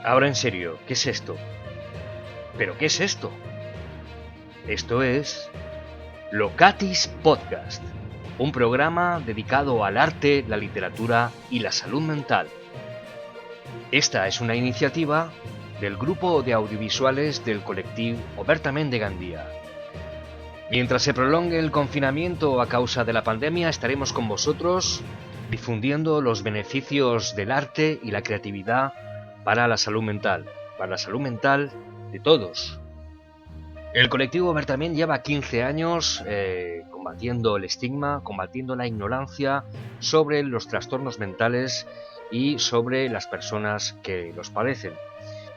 Ahora en serio, ¿qué es esto? ¿Pero qué es esto? Esto es Locatis Podcast, un programa dedicado al arte, la literatura y la salud mental. Esta es una iniciativa del grupo de audiovisuales del colectivo Obertament de Gandía. Mientras se prolongue el confinamiento a causa de la pandemia, estaremos con vosotros difundiendo los beneficios del arte y la creatividad para la salud mental de todos. El colectivo Obertament lleva 15 años combatiendo el estigma, combatiendo la ignorancia sobre los trastornos mentales y sobre las personas que los padecen.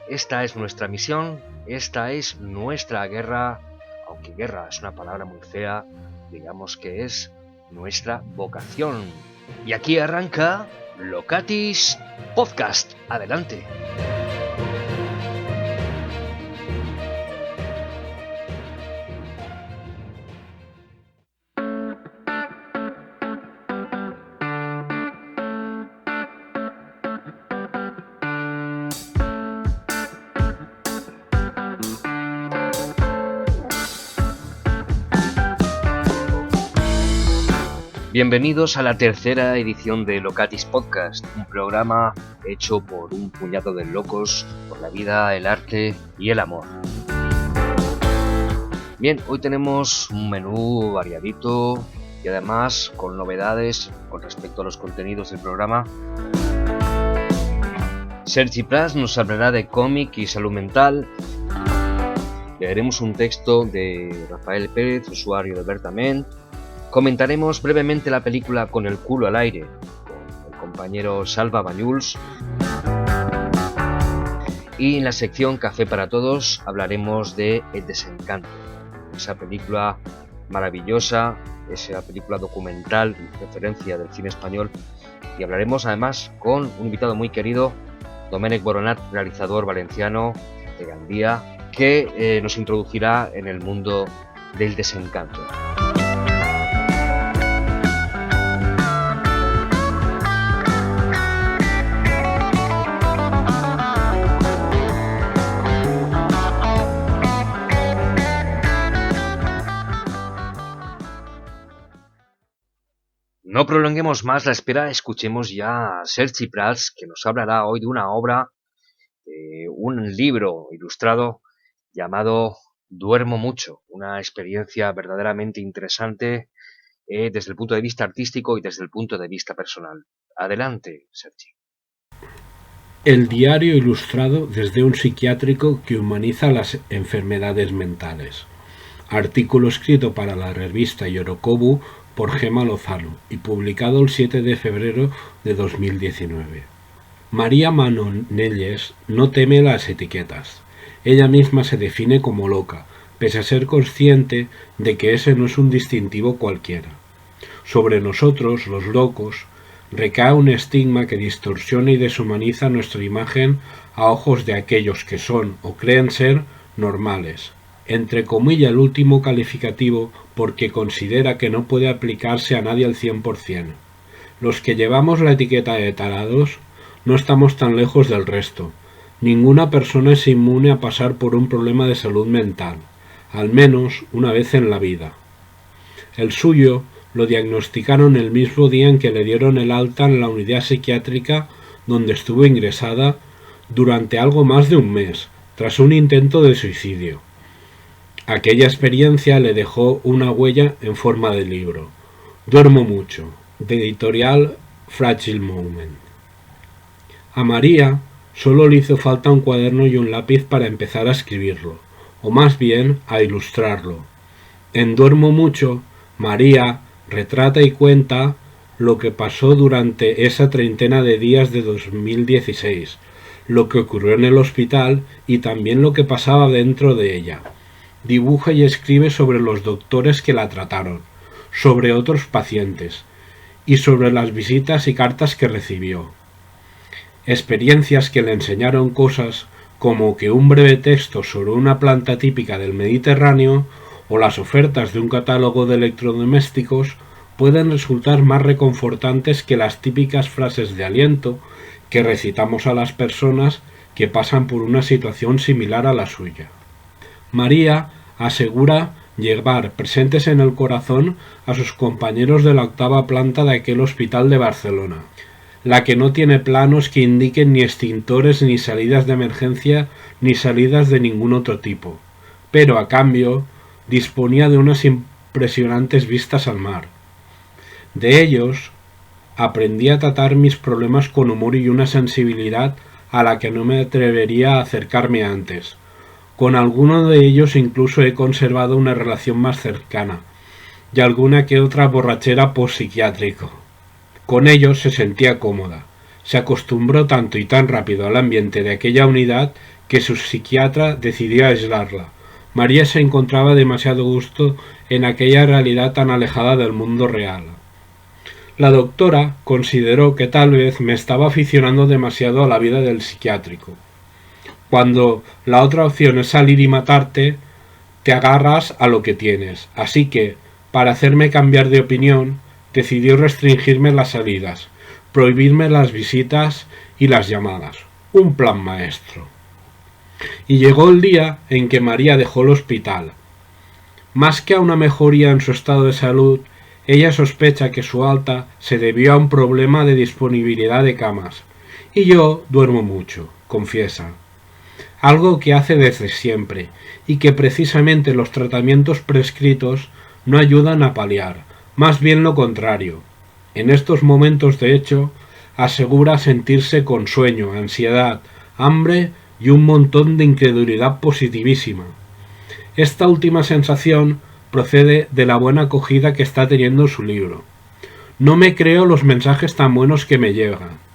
Esta es nuestra misión, esta es nuestra guerra, aunque guerra es una palabra muy fea, digamos que es nuestra vocación. Y aquí arranca Locatis Podcast. Adelante. Bienvenidos a la tercera edición de Locatis Podcast, un programa hecho por un puñado de locos por la vida, el arte y el amor. Bien, hoy tenemos un menú variadito y además con novedades con respecto a los contenidos del programa. Sergi Prats nos hablará de cómic y salud mental. Leeremos un texto de Rafael Pérez, usuario de Obertament. Comentaremos brevemente la película Con el culo al aire, con el compañero Salva Banyuls. Y en la sección Café para Todos hablaremos de El desencanto, esa película maravillosa, esa película documental, referencia del cine español. Y hablaremos además con un invitado muy querido, Domènec Boronat, realizador valenciano de Gandía, que nos introducirá en el mundo del desencanto. No prolonguemos más la espera, escuchemos ya a Sergi Prats, que nos hablará hoy de una obra, un libro ilustrado llamado Duermo mucho, una experiencia verdaderamente interesante desde el punto de vista artístico y desde el punto de vista personal. Adelante, Sergi. El diario ilustrado desde un psiquiátrico que humaniza las enfermedades mentales. Artículo escrito para la revista Yorokobu por Gemma Lozano y publicado el 7 de febrero de 2019. María Manonelles no teme las etiquetas. Ella misma se define como loca, pese a ser consciente de que ese no es un distintivo cualquiera. Sobre nosotros, los locos, recae un estigma que distorsiona y deshumaniza nuestra imagen a ojos de aquellos que son o creen ser normales. Entrecomilla el último calificativo porque considera que no puede aplicarse a nadie al 100%. Los que llevamos la etiqueta de tarados no estamos tan lejos del resto. Ninguna persona es inmune a pasar por un problema de salud mental, al menos una vez en la vida. El suyo lo diagnosticaron el mismo día en que le dieron el alta en la unidad psiquiátrica donde estuvo ingresada durante algo más de un mes, tras un intento de suicidio. Aquella experiencia le dejó una huella en forma de libro. Duermo mucho, de editorial Fragile Moment. A María solo le hizo falta un cuaderno y un lápiz para empezar a escribirlo, o más bien a ilustrarlo. En Duermo mucho, María retrata y cuenta lo que pasó durante esa treintena de días de 2016, lo que ocurrió en el hospital y también lo que pasaba dentro de ella. Dibuja y escribe sobre los doctores que la trataron, sobre otros pacientes y sobre las visitas y cartas que recibió. Experiencias que le enseñaron cosas como que un breve texto sobre una planta típica del Mediterráneo o las ofertas de un catálogo de electrodomésticos pueden resultar más reconfortantes que las típicas frases de aliento que recitamos a las personas que pasan por una situación similar a la suya. María asegura llevar presentes en el corazón a sus compañeros de la 8ª planta de aquel hospital de Barcelona, la que no tiene planos que indiquen ni extintores ni salidas de emergencia ni salidas de ningún otro tipo, pero a cambio disponía de unas impresionantes vistas al mar. De ellos aprendí a tratar mis problemas con humor y una sensibilidad a la que no me atrevería a acercarme antes. Con alguno de ellos incluso he conservado una relación más cercana, y alguna que otra borrachera post-psiquiátrico. Con ellos se sentía cómoda. Se acostumbró tanto y tan rápido al ambiente de aquella unidad que su psiquiatra decidió aislarla. María se encontraba demasiado gusto en aquella realidad tan alejada del mundo real. La doctora consideró que tal vez me estaba aficionando demasiado a la vida del psiquiátrico. Cuando la otra opción es salir y matarte, te agarras a lo que tienes. Así que, para hacerme cambiar de opinión, decidió restringirme las salidas, prohibirme las visitas y las llamadas. Un plan maestro. Y llegó el día en que María dejó el hospital. Más que a una mejoría en su estado de salud, ella sospecha que su alta se debió a un problema de disponibilidad de camas. Y yo duermo mucho, confiesa. Algo que hace desde siempre, y que precisamente los tratamientos prescritos no ayudan a paliar, más bien lo contrario. En estos momentos, de hecho, asegura sentirse con sueño, ansiedad, hambre y un montón de incredulidad positivísima. Esta última sensación procede de la buena acogida que está teniendo su libro. No me creo los mensajes tan buenos que me llegan.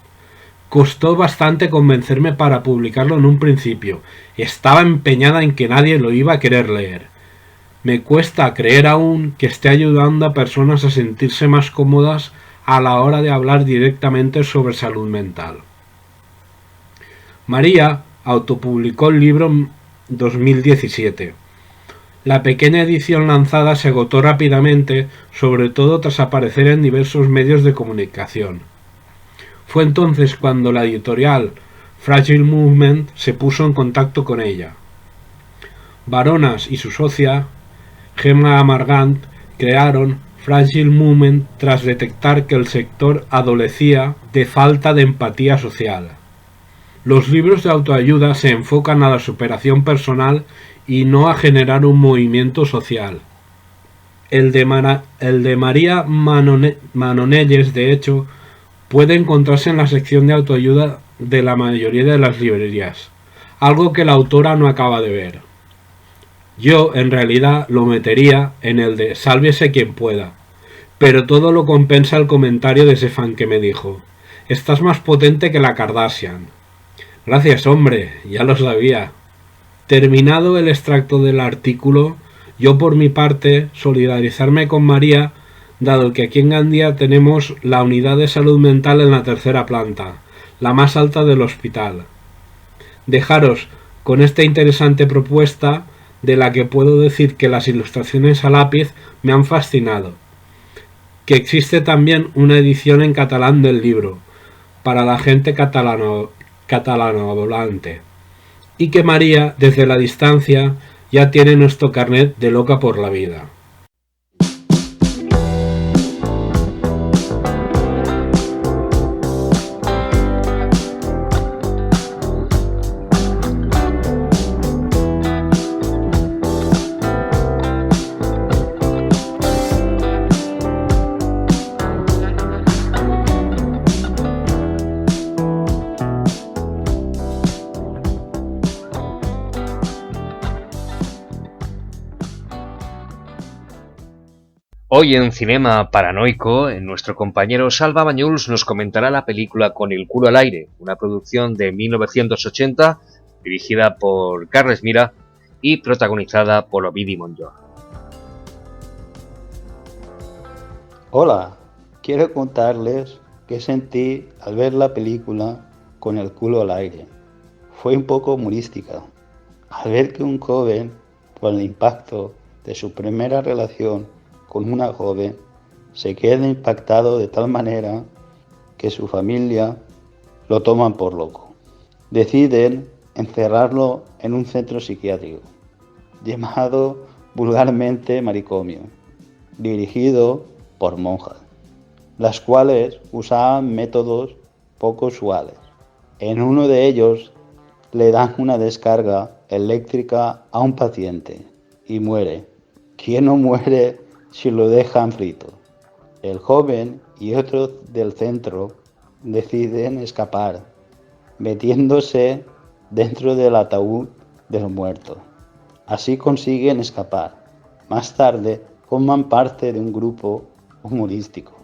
Costó bastante convencerme para publicarlo en un principio. Estaba empeñada en que nadie lo iba a querer leer. Me cuesta creer aún que esté ayudando a personas a sentirse más cómodas a la hora de hablar directamente sobre salud mental. María autopublicó el libro en 2017. La pequeña edición lanzada se agotó rápidamente, sobre todo tras aparecer en diversos medios de comunicación. Fue entonces cuando la editorial Fragile Movement se puso en contacto con ella. Baronas y su socia, Gemma Amargant, crearon Fragile Movement tras detectar que el sector adolecía de falta de empatía social. Los libros de autoayuda se enfocan a la superación personal y no a generar un movimiento social. El de María Manonelles, de hecho, puede encontrarse en la sección de autoayuda de la mayoría de las librerías, algo que la autora no acaba de ver. Yo, en realidad, lo metería en el de sálvese quien pueda, pero todo lo compensa el comentario de ese fan que me dijo: estás más potente que la Kardashian. Gracias, hombre, ya lo sabía. Terminado el extracto del artículo, yo por mi parte solidarizarme con María, dado que aquí en Gandía tenemos la unidad de salud mental en la 3ª planta, la más alta del hospital. Dejaros con esta interesante propuesta, de la que puedo decir que las ilustraciones a lápiz me han fascinado, que existe también una edición en catalán del libro, para la gente catalanohablante, y que María, desde la distancia, ya tiene nuestro carnet de loca por la vida. Hoy en Cinema Paranoico, nuestro compañero Salva Bañuls nos comentará la película Con el culo al aire, una producción de 1980, dirigida por Carles Mira y protagonizada por Ovidi Montllor. Hola, quiero contarles qué sentí al ver la película Con el culo al aire. Fue un poco humorística, al ver que un joven, por el impacto de su primera relación con una joven, se queda impactado de tal manera que su familia lo toman por loco. Deciden encerrarlo en un centro psiquiátrico, llamado vulgarmente manicomio, dirigido por monjas, las cuales usaban métodos poco usuales. En uno de ellos le dan una descarga eléctrica a un paciente y muere. ¿Quién no muere si lo dejan frito? El joven y otros del centro deciden escapar, metiéndose dentro del ataúd del muerto. Así consiguen escapar. Más tarde forman parte de un grupo humorístico.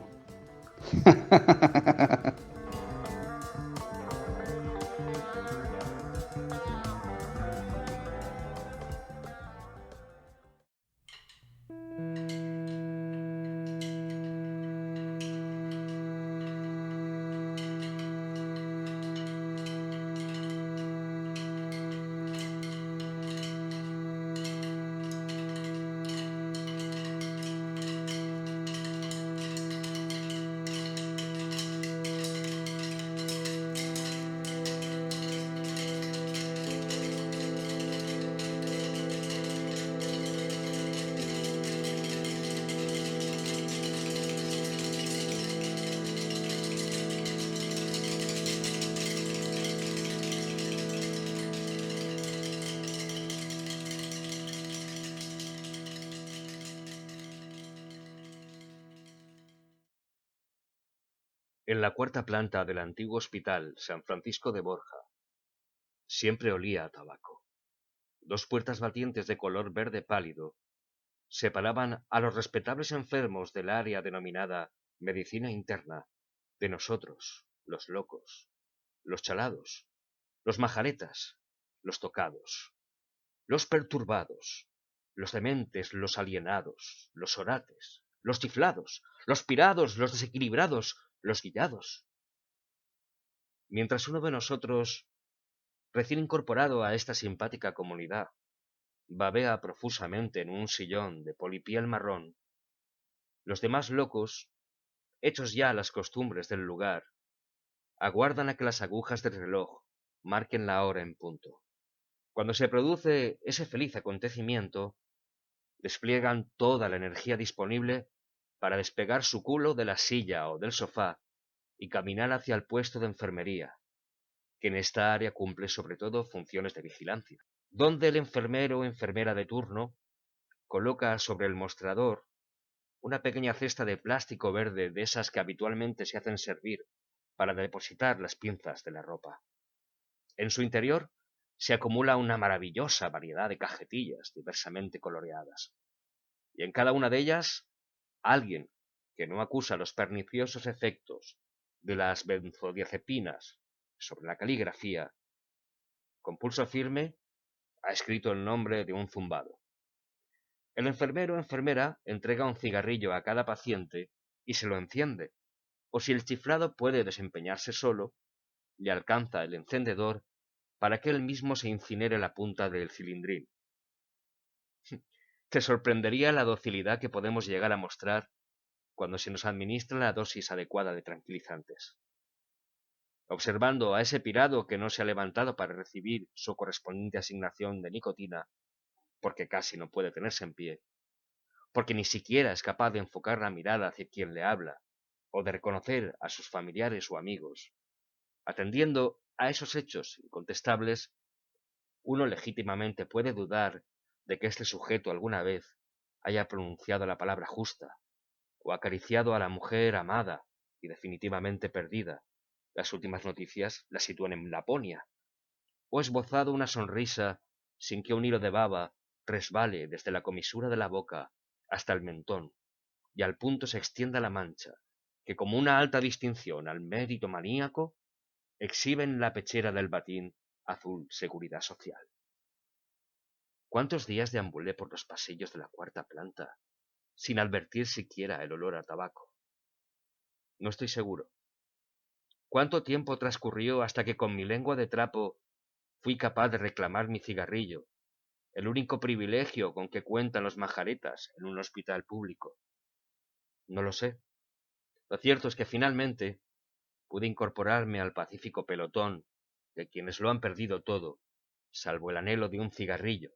En la cuarta planta del antiguo hospital San Francisco de Borja siempre olía a tabaco. Dos puertas batientes de color verde pálido separaban a los respetables enfermos del área denominada medicina interna de nosotros, los locos, los chalados, los majaretas, los tocados, los perturbados, los dementes, los alienados, los orates, los chiflados, los pirados, los desequilibrados, los guillados. Mientras uno de nosotros, recién incorporado a esta simpática comunidad, babea profusamente en un sillón de polipiel marrón, los demás locos, hechos ya a las costumbres del lugar, aguardan a que las agujas del reloj marquen la hora en punto. Cuando se produce ese feliz acontecimiento, despliegan toda la energía disponible para despegar su culo de la silla o del sofá y caminar hacia el puesto de enfermería, que en esta área cumple sobre todo funciones de vigilancia, donde el enfermero o enfermera de turno coloca sobre el mostrador una pequeña cesta de plástico verde de esas que habitualmente se hacen servir para depositar las pinzas de la ropa. En su interior se acumula una maravillosa variedad de cajetillas diversamente coloreadas, y en cada una de ellas alguien que no acusa los perniciosos efectos de las benzodiazepinas sobre la caligrafía, con pulso firme, ha escrito el nombre de un zumbado. El enfermero o enfermera entrega un cigarrillo a cada paciente y se lo enciende, o si el chiflado puede desempeñarse solo, le alcanza el encendedor para que él mismo se incinere la punta del cilindrín. Te sorprendería la docilidad que podemos llegar a mostrar cuando se nos administra la dosis adecuada de tranquilizantes. Observando a ese pirado que no se ha levantado para recibir su correspondiente asignación de nicotina, porque casi no puede tenerse en pie, porque ni siquiera es capaz de enfocar la mirada hacia quien le habla, o de reconocer a sus familiares o amigos, atendiendo a esos hechos incontestables, uno legítimamente puede dudar de que este sujeto alguna vez haya pronunciado la palabra justa, o acariciado a la mujer amada y definitivamente perdida. Las últimas noticias la sitúan en Laponia, o esbozado una sonrisa sin que un hilo de baba resbale desde la comisura de la boca hasta el mentón, y al punto se extienda la mancha, que como una alta distinción al mérito maníaco, exhibe en la pechera del batín azul seguridad social. ¿Cuántos días deambulé por los pasillos de la cuarta planta, sin advertir siquiera el olor a tabaco? No estoy seguro. ¿Cuánto tiempo transcurrió hasta que con mi lengua de trapo fui capaz de reclamar mi cigarrillo, el único privilegio con que cuentan los majaretas en un hospital público? No lo sé. Lo cierto es que finalmente pude incorporarme al pacífico pelotón de quienes lo han perdido todo salvo el anhelo de un cigarrillo.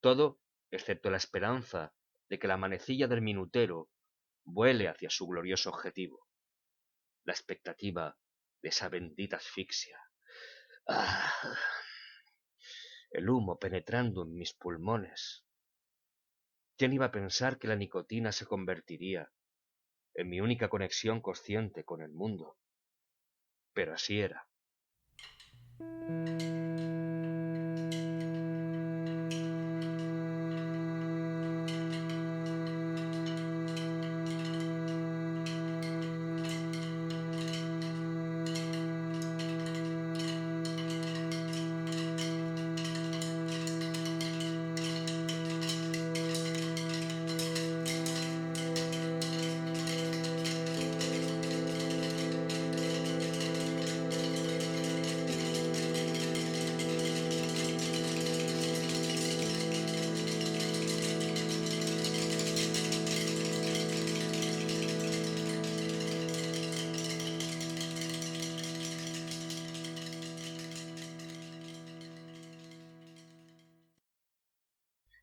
Todo excepto la esperanza de que la manecilla del minutero vuele hacia su glorioso objetivo. La expectativa de esa bendita asfixia. ¡Ah! El humo penetrando en mis pulmones. ¿Quién iba a pensar que la nicotina se convertiría en mi única conexión consciente con el mundo? Pero así era.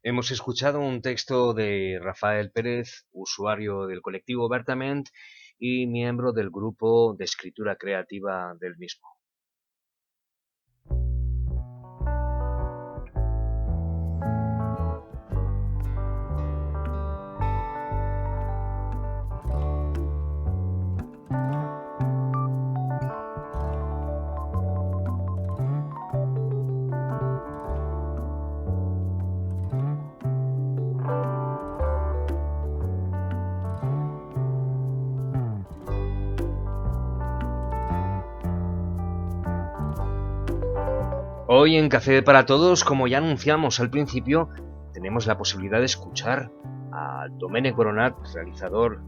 Hemos escuchado un texto de Rafael Pérez, usuario del colectivo Bertament y miembro del grupo de escritura creativa del mismo. Hoy en Café para Todos, como ya anunciamos al principio, tenemos la posibilidad de escuchar a Domènec Boronat, realizador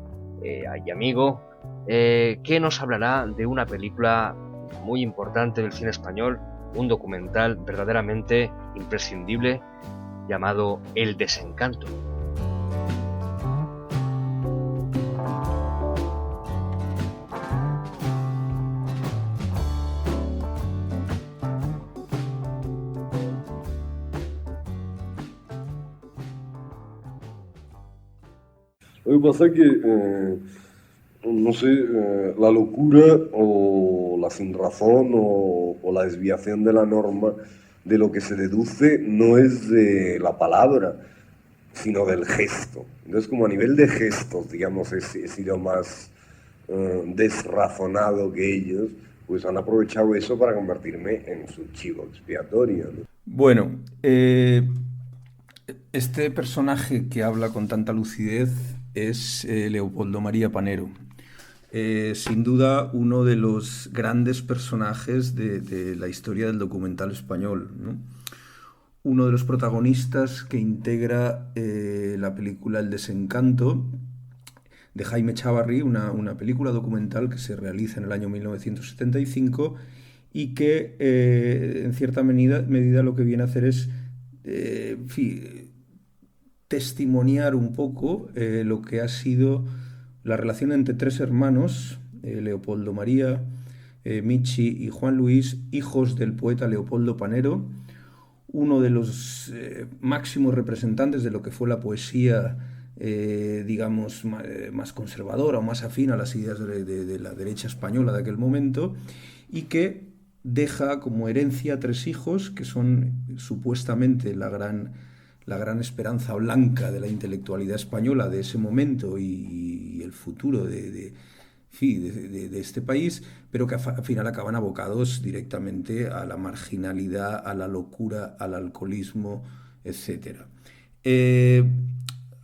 y amigo, que nos hablará de una película muy importante del cine español, un documental verdaderamente imprescindible llamado El Desencanto. Lo que pasa es que, no sé, la locura o la sinrazón o la desviación de la norma de lo que se deduce no es de la palabra, sino del gesto. Entonces, como a nivel de gestos, digamos, he sido más desrazonado que ellos, pues han aprovechado eso para convertirme en su chivo expiatorio, ¿no? Bueno, este personaje que habla con tanta lucidez es Leopoldo María Panero. Sin duda uno de los grandes personajes de la historia del documental español, ¿no? Uno de los protagonistas que integra la película El Desencanto, de Jaime Chávarri, una película documental que se realiza en el año 1975 y que en cierta medida lo que viene a hacer es testimoniar un poco lo que ha sido la relación entre tres hermanos, Leopoldo María, Michi y Juan Luis, hijos del poeta Leopoldo Panero, uno de los máximos representantes de lo que fue la poesía, digamos, más conservadora o más afín a las ideas de la derecha española de aquel momento, y que deja como herencia tres hijos que son supuestamente la gran esperanza blanca de la intelectualidad española de ese momento y el futuro de este país, pero que al final acaban abocados directamente a la marginalidad, a la locura, al alcoholismo, etc.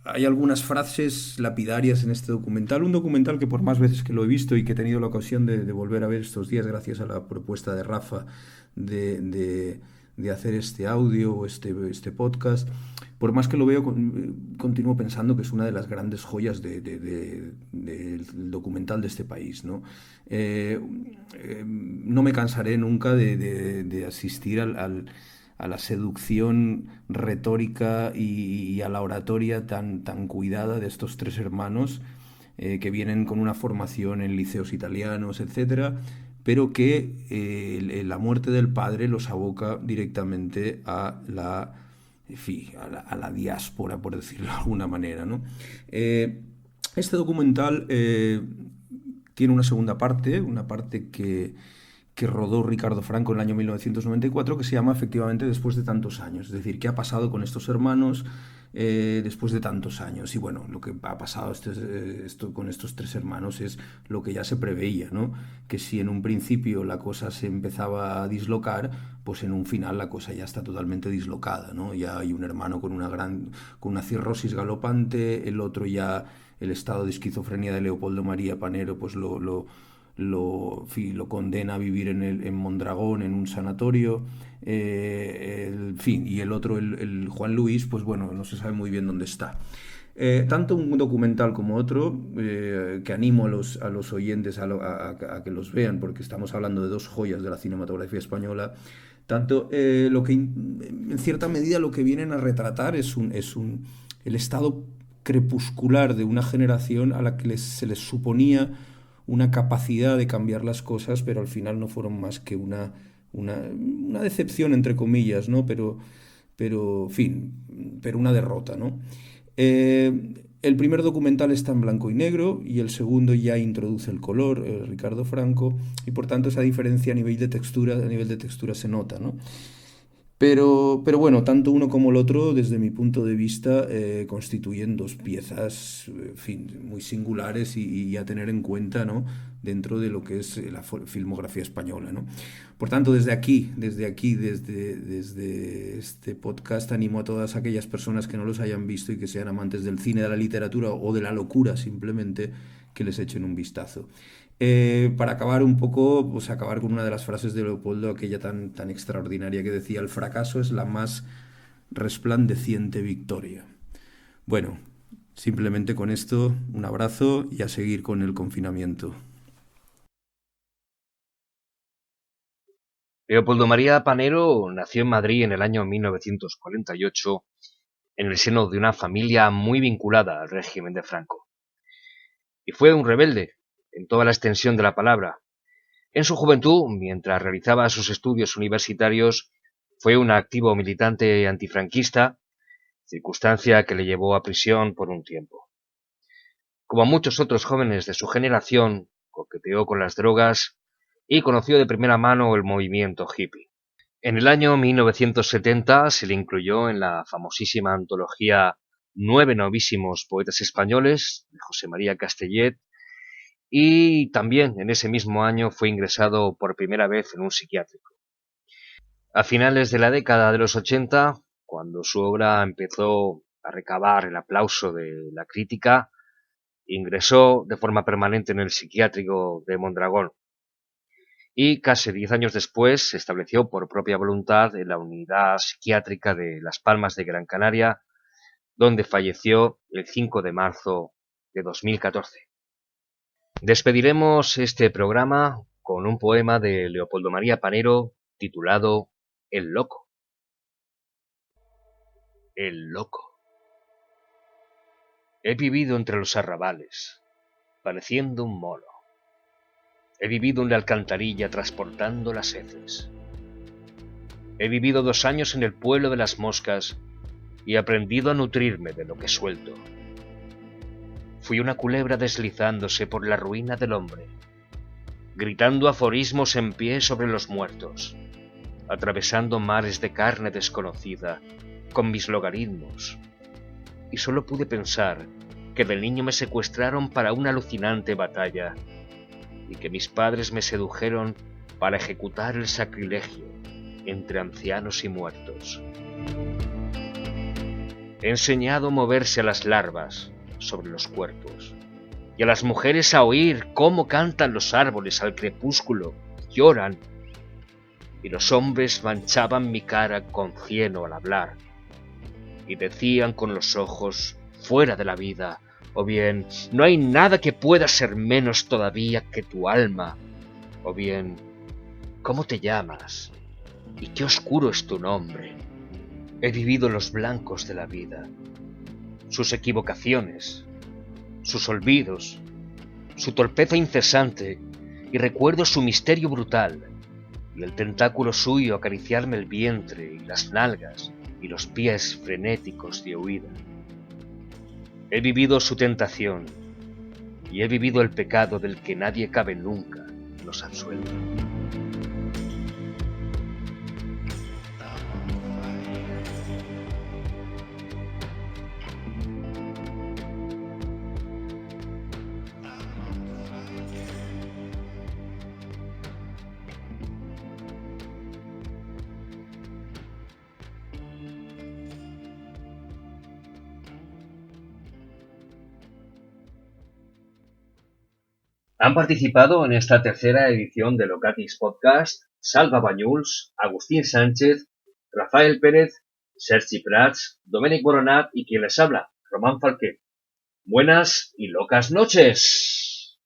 Hay algunas frases lapidarias en este documental, un documental que por más veces que lo he visto y que he tenido la ocasión de volver a ver estos días gracias a la propuesta de Rafa de hacer este audio o este podcast, por más que lo veo, continúo pensando que es una de las grandes joyas del documental de este país, ¿no? No me cansaré nunca de asistir a la seducción retórica y a la oratoria tan cuidada de estos tres hermanos que vienen con una formación en liceos italianos, etcétera, pero que la muerte del padre los aboca directamente a la diáspora, por decirlo de alguna manera, ¿no? Este documental tiene una segunda parte, una parte que rodó Ricardo Franco en el año 1994, que se llama efectivamente Después de tantos años, es decir, ¿qué ha pasado con estos hermanos después de tantos años? Y bueno, lo que ha pasado con estos tres hermanos es lo que ya se preveía, ¿no? Que si en un principio la cosa se empezaba a dislocar, pues en un final la cosa ya está totalmente dislocada, ¿no? Ya hay un hermano con una cirrosis galopante, el otro ya, el estado de esquizofrenia de Leopoldo María Panero, pues lo condena a vivir en Mondragón, en un sanatorio, y el otro, el Juan Luis, pues bueno, no se sabe muy bien dónde está. Tanto un documental como otro, que animo a los oyentes a que los vean, porque estamos hablando de dos joyas de la cinematografía española, tanto lo que en cierta medida lo que vienen a retratar es el estado crepuscular de una generación a la que se les suponía una capacidad de cambiar las cosas, pero al final no fueron más que una decepción, entre comillas, ¿no? Pero una derrota, ¿no? El primer documental está en blanco y negro y el segundo ya introduce el color, Ricardo Franco, y por tanto esa diferencia a nivel de textura se nota, ¿no? Pero bueno, tanto uno como el otro, desde mi punto de vista, constituyen dos piezas, muy singulares y a tener en cuenta, ¿no? Dentro de lo que es la filmografía española, ¿no? Por tanto, desde este podcast, animo a todas aquellas personas que no los hayan visto y que sean amantes del cine, de la literatura o de la locura, simplemente, que les echen un vistazo. Para acabar un poco, pues acabar con una de las frases de Leopoldo, aquella tan extraordinaria que decía: el fracaso es la más resplandeciente victoria. Bueno, simplemente con esto, un abrazo y a seguir con el confinamiento. Leopoldo María Panero nació en Madrid en el año 1948 en el seno de una familia muy vinculada al régimen de Franco. Y fue un rebelde en toda la extensión de la palabra. En su juventud, mientras realizaba sus estudios universitarios, fue un activo militante antifranquista, circunstancia que le llevó a prisión por un tiempo. Como a muchos otros jóvenes de su generación, coqueteó con las drogas y conoció de primera mano el movimiento hippie. En el año 1970 se le incluyó en la famosísima antología 9 novísimos poetas españoles de José María Castellet, y también en ese mismo año fue ingresado por primera vez en un psiquiátrico. A finales de la década de los 80, cuando su obra empezó a recabar el aplauso de la crítica, ingresó de forma permanente en el psiquiátrico de Mondragón y casi 10 años después se estableció por propia voluntad en la unidad psiquiátrica de Las Palmas de Gran Canaria, donde falleció el 5 de marzo de 2014. Despediremos este programa con un poema de Leopoldo María Panero titulado El Loco. El Loco. He vivido entre los arrabales, pareciendo un mono. He vivido en la alcantarilla transportando las heces. He vivido 2 años en el pueblo de las moscas y he aprendido a nutrirme de lo que suelto. Fui una culebra deslizándose por la ruina del hombre, gritando aforismos en pie sobre los muertos, atravesando mares de carne desconocida con mis logaritmos. Y solo pude pensar que de niño me secuestraron para una alucinante batalla y que mis padres me sedujeron para ejecutar el sacrilegio entre ancianos y muertos. He enseñado a moverse a las larvas sobre los cuerpos y a las mujeres a oír cómo cantan los árboles al crepúsculo, lloran, y los hombres manchaban mi cara con cieno al hablar y decían con los ojos: fuera de la vida, o bien no hay nada que pueda ser menos todavía que tu alma, o bien ¿cómo te llamas? ¿Y qué oscuro es tu nombre? He vivido los blancos de la vida, sus equivocaciones, sus olvidos, su torpeza incesante y recuerdo su misterio brutal, y el tentáculo suyo acariciarme el vientre y las nalgas y los pies frenéticos de huida. He vivido su tentación, y he vivido el pecado del que nadie cabe nunca nos absuelva. Han participado en esta tercera edición de Locatis Podcast Salva Bañuls, Agustín Sánchez, Rafael Pérez, Sergi Prats, Domènec Boronat y quien les habla, Román Falqué. Buenas y locas noches.